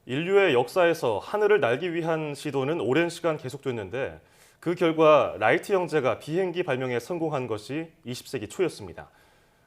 인류의 역사에서 하늘을 날기 위한 시도는 오랜 시간 계속됐는데 그 결과 라이트 형제가 비행기 발명에 성공한 것이 20세기 초였습니다.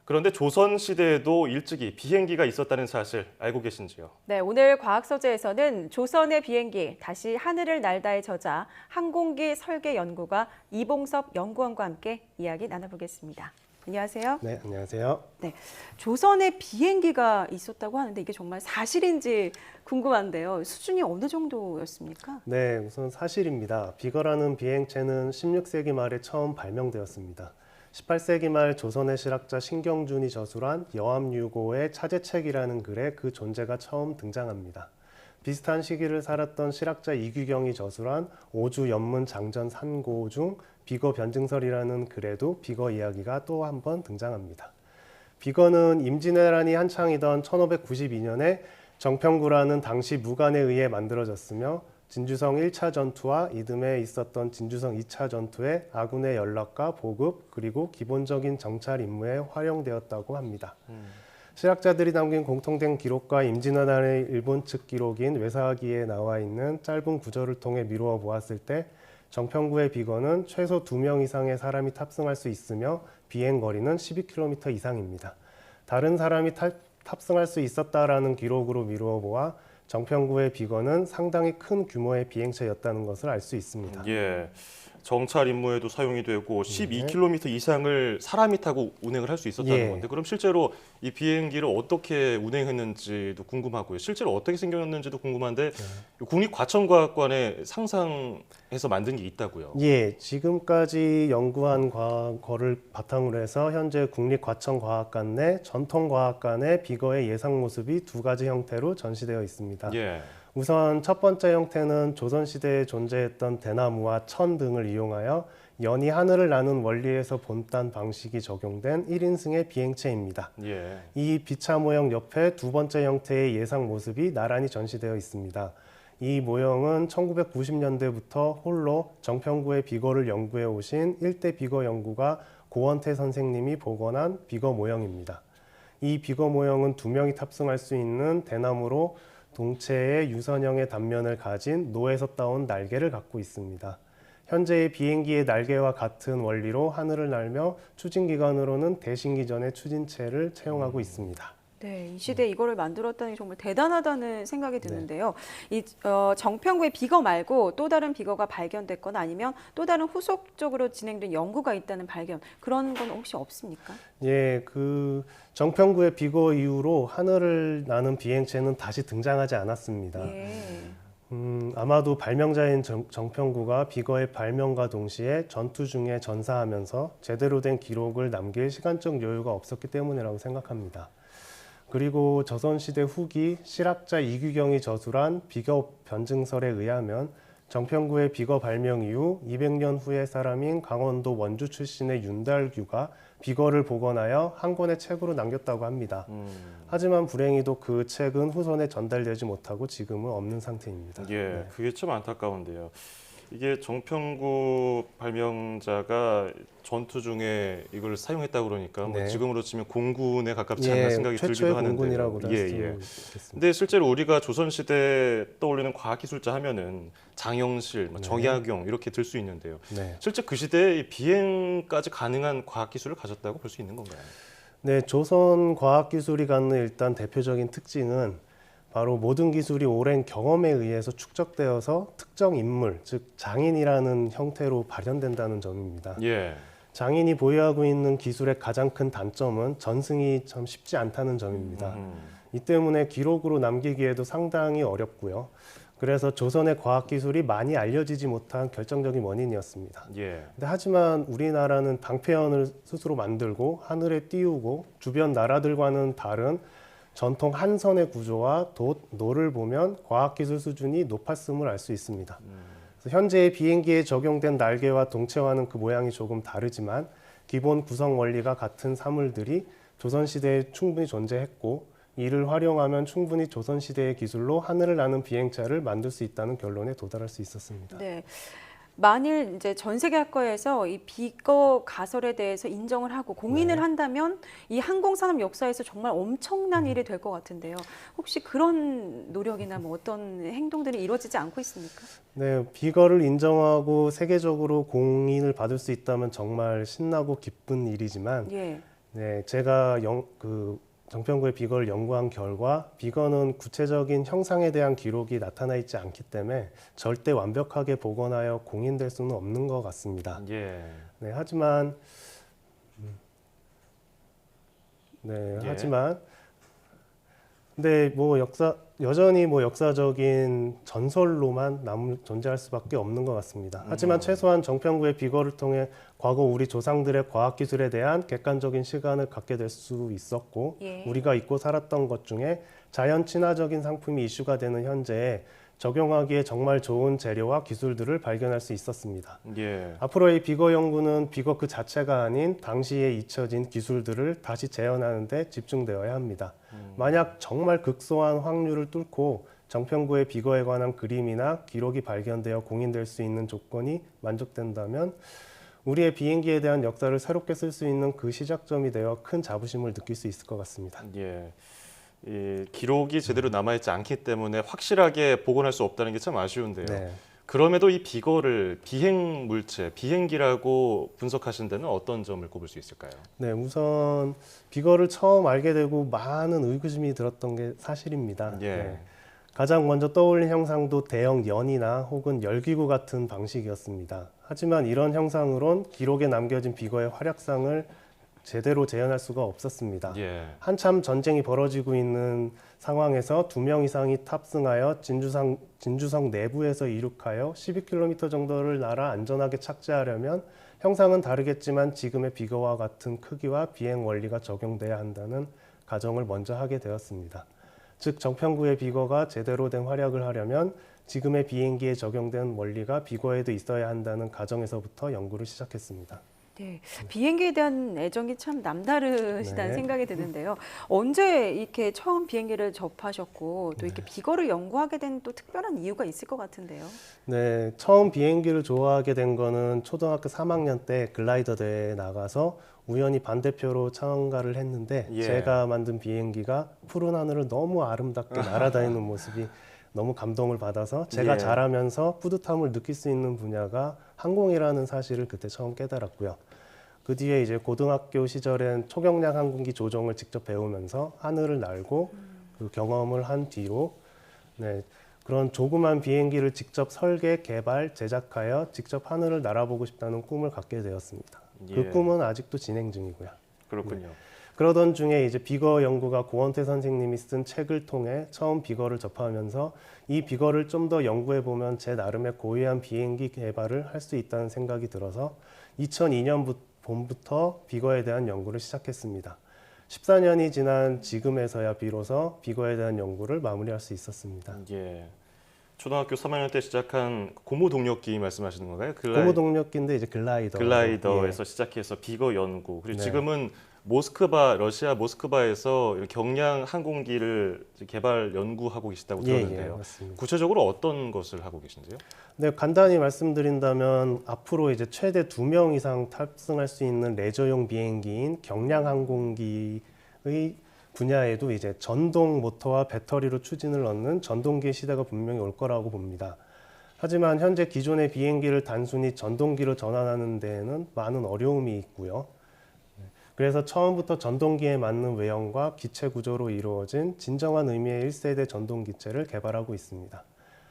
그런데 조선 시대에도 일찍이 비행기가 있었다는 사실 알고 계신지요? 네, 오늘 과학서재에서는 조선의 비행기 다시 하늘을 날다의 저자 항공기 설계 연구가 이봉섭 연구원과 함께 이야기 나눠보겠습니다. 안녕하세요. 네, 안녕하세요. 네, 조선에 비행기가 있었다고 하는데 이게 정말 사실인지 궁금한데요. 수준이 어느 정도였습니까? 네, 우선 사실입니다. 비거라는 비행체는 16세기 말에 처음 발명되었습니다. 18세기 말 조선의 실학자 신경준이 저술한 여암유고의 차제책이라는 글에 그 존재가 처음 등장합니다. 비슷한 시기를 살았던 실학자 이규경이 저술한 오주연문 장전 산고 중 비거 변증설이라는 글에도 비거 이야기가 또 한 번 등장합니다. 비거는 임진왜란이 한창이던 1592년에 정평구라는 당시 무관에 의해 만들어졌으며 진주성 1차 전투와 이듬해 있었던 진주성 2차 전투에 아군의 연락과 보급 그리고 기본적인 정찰 임무에 활용되었다고 합니다. 실학자들이 남긴 공통된 기록과 임진왜란의 일본 측 기록인 외사기에 나와 있는 짧은 구절을 통해 미루어 보았을 때 정평구의 비거는 최소 2명 이상의 사람이 탑승할 수 있으며 비행 거리는 12km 이상입니다. 다른 사람이 탑승할 수 있었다라는 기록으로 미루어 보아 정평구의 비거는 상당히 큰 규모의 비행체였다는 것을 알 수 있습니다. 예, 정찰 임무에도 사용이 되고 12km 이상을 사람이 타고 운행을 할 수 있었다는 건데 그럼 실제로 이 비행기를 어떻게 운행했는지도 궁금하고요. 실제로 어떻게 생겼는지도 궁금한데 국립과천과학관에 상상해서 만든 게 있다고요. 예, 지금까지 연구한 거를 바탕으로 해서 현재 국립과천과학관 내 전통과학관의 비거의 예상 모습이 두 가지 형태로 전시되어 있습니다. 예. 우선 첫 번째 형태는 조선시대에 존재했던 대나무와 천 등을 이용하여 연이 하늘을 나는 원리에서 본딴 방식이 적용된 1인승의 비행체입니다. 예. 이 비차 모형 옆에 두 번째 형태의 예상 모습이 나란히 전시되어 있습니다. 이 모형은 1990년대부터 홀로 정평구의 비거를 연구해 오신 일대 비거 연구가 고원태 선생님이 복원한 비거 모형입니다. 이 비거 모형은 2명이 탑승할 수 있는 대나무로 동체의 유선형의 단면을 가진 노에서 따온 날개를 갖고 있습니다. 현재의 비행기의 날개와 같은 원리로 하늘을 날며 추진기관으로는 대신기전의 추진체를 채용하고 있습니다. 네, 이 시대에 이거를 만들었다는 게 정말 대단하다는 생각이 드는데요. 정평구의 비거 말고 또 다른 비거가 발견됐거나 아니면 또 다른 후속적으로 진행된 연구가 있다는 발견, 그런 건 혹시 없습니까? 예, 그 정평구의 비거 이후로 하늘을 나는 비행체는 다시 등장하지 않았습니다. 예. 아마도 발명자인 정평구가 비거의 발명과 동시에 전투 중에 전사하면서 제대로 된 기록을 남길 시간적 여유가 없었기 때문이라고 생각합니다. 그리고 조선시대 후기 실학자 이규경이 저술한 비거 변증설에 의하면 정평구의 비거 발명 이후 200년 후의 사람인 강원도 원주 출신의 윤달규가 비거를 복원하여 한 권의 책으로 남겼다고 합니다. 하지만 불행히도 그 책은 후손에 전달되지 못하고 지금은 없는 상태입니다. 예, 네. 그게 참 안타까운데요. 이게 정평구 발명자가 전투 중에 이걸 사용했다고 그러니까 뭐 네. 지금으로 치면 공군에 가깝지 않나 생각이 들기도 최초의 하는데요. 공군이라고 예, 할수 예. 있겠습니다. 근데 실제로 우리가 조선시대 떠올리는 과학기술자 하면은 장영실, 뭐 정약용 이렇게 들 수 있는데요. 네. 실제 그 시대에 비행까지 가능한 과학기술을 가졌다고 볼 수 있는 건가요? 네, 조선 과학기술이 갖는 일단 대표적인 특징은 바로 모든 기술이 오랜 경험에 의해서 축적되어서 특정 인물, 즉 장인이라는 형태로 발현된다는 점입니다. 예. 장인이 보유하고 있는 기술의 가장 큰 단점은 전승이 참 쉽지 않다는 점입니다. 이 때문에 기록으로 남기기에도 상당히 어렵고요. 그래서 조선의 과학기술이 많이 알려지지 못한 결정적인 원인이었습니다. 예. 근데 하지만 우리나라는 방패연을 스스로 만들고 하늘에 띄우고 주변 나라들과는 다른 전통 한선의 구조와 노를 보면 과학기술 수준이 높았음을 알 수 있습니다. 그래서 현재의 비행기에 적용된 날개와 동체와는 그 모양이 조금 다르지만 기본 구성 원리가 같은 사물들이 조선시대에 충분히 존재했고 이를 활용하면 충분히 조선시대의 기술로 하늘을 나는 비행차를 만들 수 있다는 결론에 도달할 수 있었습니다. 네. 만일 이제 전 세계 학과에서 이 비거 가설에 대해서 인정을 하고 공인을 네. 한다면 이 항공산업 역사에서 정말 엄청난 일이 될 것 같은데요. 혹시 그런 노력이나 뭐 어떤 행동들이 이루어지지 않고 있습니까? 네, 비거를 인정하고 세계적으로 공인을 받을 수 있다면 정말 신나고 기쁜 일이지만 예. 네, 제가 정평구의 비거를 연구한 결과 비거는 구체적인 형상에 대한 기록이 나타나 있지 않기 때문에 절대 완벽하게 복원하여 공인될 수는 없는 것 같습니다. 예. 네, 하지만 예. 근데 뭐 여전히 뭐 역사적인 전설로만 존재할 수밖에 없는 것 같습니다. 하지만 최소한 정평구의 비거를 통해 과거 우리 조상들의 과학기술에 대한 객관적인 시간을 갖게 될 수 있었고 예. 우리가 잊고 살았던 것 중에 자연 친화적인 상품이 이슈가 되는 현재에 적용하기에 정말 좋은 재료와 기술들을 발견할 수 있었습니다. 예. 앞으로의 비거 연구는 비거 그 자체가 아닌 당시에 잊혀진 기술들을 다시 재현하는 데 집중되어야 합니다. 만약 정말 극소한 확률을 뚫고 정평구의 비거에 관한 그림이나 기록이 발견되어 공인될 수 있는 조건이 만족된다면 우리의 비행기에 대한 역사를 새롭게 쓸 수 있는 그 시작점이 되어 큰 자부심을 느낄 수 있을 것 같습니다. 예. 이 기록이 제대로 남아있지 않기 때문에 확실하게 복원할 수 없다는 게 참 아쉬운데요. 네. 그럼에도 이 비거를 비행 물체, 비행기라고 분석하신 데는 어떤 점을 꼽을 수 있을까요? 네, 우선 비거를 처음 알게 되고 많은 의구심이 들었던 게 사실입니다. 예. 네. 가장 먼저 떠올린 형상도 대형 연이나 혹은 열기구 같은 방식이었습니다. 하지만 이런 형상으론 기록에 남겨진 비거의 활약상을 제대로 재현할 수가 없었습니다. 예. 한참 전쟁이 벌어지고 있는 상황에서 2명 이상이 탑승하여 진주성 내부에서 이륙하여 12km 정도를 날아 안전하게 착지하려면 형상은 다르겠지만 지금의 비거와 같은 크기와 비행 원리가 적용돼야 한다는 가정을 먼저 하게 되었습니다. 즉 정평구의 비거가 제대로 된 활약을 하려면 지금의 비행기에 적용된 원리가 비거에도 있어야 한다는 가정에서부터 연구를 시작했습니다. 네, 비행기에 대한 애정이 참 남다르시다는 네. 생각이 드는데요. 언제 이렇게 처음 비행기를 접하셨고 또 이렇게 비거를 연구하게 된 또 특별한 이유가 있을 것 같은데요. 네, 처음 비행기를 좋아하게 된 거는 초등학교 3학년 때 글라이더 대회에 나가서 우연히 반대표로 참가를 했는데 예. 제가 만든 비행기가 푸른 하늘을 너무 아름답게 날아다니는 모습이 너무 감동을 받아서 제가 예. 자라면서 뿌듯함을 느낄 수 있는 분야가 항공이라는 사실을 그때 처음 깨달았고요. 그 뒤에 이제 고등학교 시절엔 초경량 항공기 조종을 직접 배우면서 하늘을 날고 그 경험을 한 뒤로 네, 그런 조그만 비행기를 직접 설계, 개발, 제작하여 직접 하늘을 날아보고 싶다는 꿈을 갖게 되었습니다. 예. 그 꿈은 아직도 진행 중이고요. 그렇군요. 그러던 중에 이제 비거 연구가 고원태 선생님이 쓴 책을 통해 처음 비거를 접하면서 이 비거를 좀 더 연구해 보면 제 나름의 고유한 비행기 개발을 할 수 있다는 생각이 들어서 2002년 봄부터 비거에 대한 연구를 시작했습니다. 14년이 지난 지금에서야 비로소 비거에 대한 연구를 마무리할 수 있었습니다. 예. 초등학교 3학년 때 시작한 고무 동력기 말씀하시는 건가요? 고무 동력기인데 이제 글라이더에서 예. 시작해서 비거 연구. 그리고 네. 지금은 러시아 모스크바에서 경량 항공기를 개발 연구하고 계시다고 들었는데요. 맞습니다. 구체적으로 어떤 것을 하고 계신지요? 네, 간단히 말씀드린다면 앞으로 이제 최대 2명 이상 탑승할 수 있는 레저용 비행기인 경량 항공기의 분야에도 이제 전동 모터와 배터리로 추진을 얻는 전동기의 시대가 분명히 올 거라고 봅니다. 하지만 현재 기존의 비행기를 단순히 전동기로 전환하는 데에는 많은 어려움이 있고요. 그래서 처음부터 전동기에 맞는 외형과 기체 구조로 이루어진 진정한 의미의 1세대 전동기체를 개발하고 있습니다.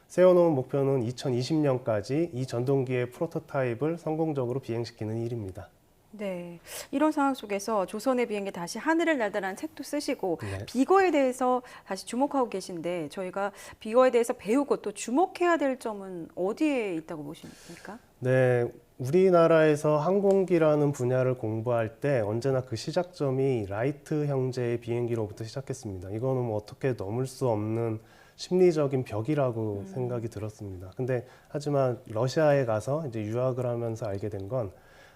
세워놓은 목표는 2020년까지 이 전동기의 프로토타입을 성공적으로 비행시키는 일입니다. 네, 이런 상황 속에서 조선의 비행기 다시 하늘을 날다라는 책도 쓰시고 네. 비거에 대해서 다시 주목하고 계신데 저희가 비거에 대해서 배우고 또 주목해야 될 점은 어디에 있다고 보십니까? 네, 우리나라에서 항공기라는 분야를 공부할 때 언제나 그 시작점이 라이트 형제의 비행기로부터 시작했습니다. 이거는 뭐 어떻게 넘을 수 없는 심리적인 벽이라고 생각이 들었습니다. 근데 하지만 러시아에 가서 이제 유학을 하면서 알게 된 건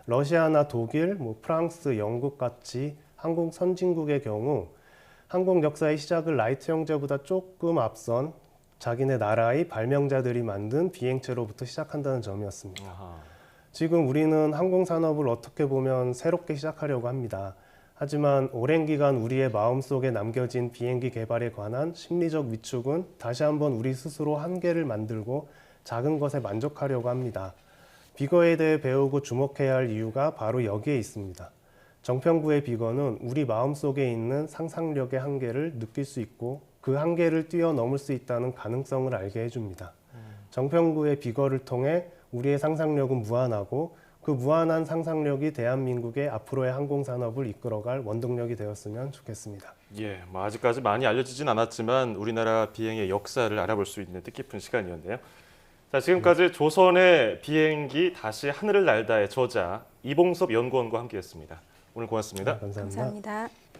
러시아나 독일, 뭐 프랑스, 영국 같이 항공 선진국의 경우 항공 역사의 시작을 라이트 형제보다 조금 앞선 자기네 나라의 발명자들이 만든 비행체로부터 시작한다는 점이었습니다. 아하. 지금 우리는 항공산업을 어떻게 보면 새롭게 시작하려고 합니다. 하지만 오랜 기간 우리의 마음속에 남겨진 비행기 개발에 관한 심리적 위축은 다시 한번 우리 스스로 한계를 만들고 작은 것에 만족하려고 합니다. 비거에 대해 배우고 주목해야 할 이유가 바로 여기에 있습니다. 정평구의 비거는 우리 마음속에 있는 상상력의 한계를 느낄 수 있고 그 한계를 뛰어넘을 수 있다는 가능성을 알게 해줍니다. 정평구의 비거를 통해 우리의 상상력은 무한하고 그 무한한 상상력이 대한민국의 앞으로의 항공산업을 이끌어갈 원동력이 되었으면 좋겠습니다. 예, 뭐 아직까지 많이 알려지진 않았지만 우리나라 비행의 역사를 알아볼 수 있는 뜻깊은 시간이었네요. 자, 지금까지 조선의 비행기 다시 하늘을 날다의 저자 이봉섭 연구원과 함께했습니다. 오늘 고맙습니다. 감사합니다. 감사합니다.